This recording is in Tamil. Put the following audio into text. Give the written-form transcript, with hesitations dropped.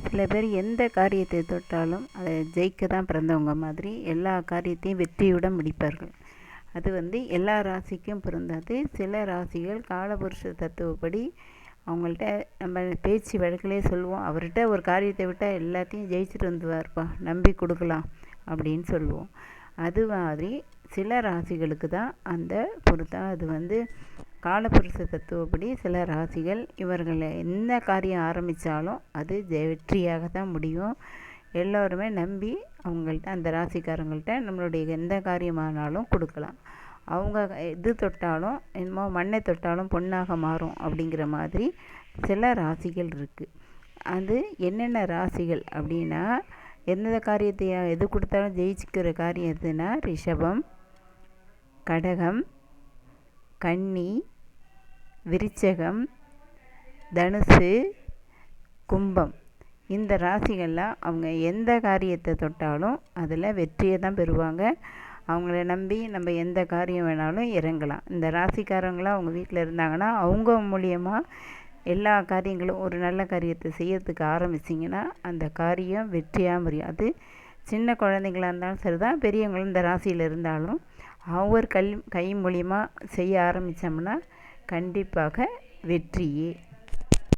சில பேர் எந்த காரியத்தை தொட்டாலும் அதை ஜெயிக்க தான் பிறந்தவங்க மாதிரி எல்லா காரியத்தையும் வெற்றியுடன் முடிப்பார்கள். அது எல்லா ராசிக்கும் பொருந்தாது. சில ராசிகள் காலபுருஷ தத்துவப்படி அவங்கள்ட்ட நம்ம பேச்சு வழக்கிலே சொல்லுவோம், அவர்கிட்ட ஒரு காரியத்தை விட்டால் எல்லாத்தையும் ஜெயிச்சுட்டு வந்துவார்ப்பா, நம்பி கொடுக்கலாம் அப்படின்னு சொல்லுவோம். அது மாதிரி சில ராசிகளுக்கு தான் அந்த பொருத்தம். அது காலபுருஷ தத்துவப்படி சில ராசிகள் இவர்களை என்ன காரியம் ஆரம்பித்தாலும் அது வெற்றியாக தான் முடியும். எல்லோருமே நம்பி அவங்கள்ட்ட, அந்த ராசிக்காரங்கள்ட்ட நம்மளுடைய எந்த காரியமானாலும் கொடுக்கலாம். அவங்க எது தொட்டாலும் என்னமோ மண்ணை தொட்டாலும் பொன்னாக மாறும் அப்படிங்கிற மாதிரி சில ராசிகள் இருக்குது. அது என்னென்ன ராசிகள் அப்படின்னா, எந்த காரியத்தை எது கொடுத்தாலும் ஜெயிச்சுக்கிற காரியம் எதுனா ரிஷபம், கடகம், கன்னி, விருச்சகம், தனுசு, கும்பம். இந்த ராசிகள்லாம் அவங்க எந்த காரியத்தை தொட்டாலும் அதில் வெற்றியை தான் பெறுவாங்க. அவங்கள நம்பி நம்ம எந்த காரியம் வேணாலும் இறங்கலாம். இந்த ராசிக்காரங்களாம் அவங்க வீட்டில் இருந்தாங்கன்னா அவங்க மூலியமாக எல்லா காரியங்களும், ஒரு நல்ல காரியத்தை செய்யறதுக்கு ஆரம்பிச்சிங்கன்னா அந்த காரியம் வெற்றியாக முடியும். அது சின்ன குழந்தைங்களாக இருந்தாலும் சரி தான், பெரியவங்களும் இந்த ராசியில் இருந்தாலும் அவர் கை மூலியமாக செய்ய ஆரம்பித்தோம்னா கண்டிப்பாக வெற்றியே.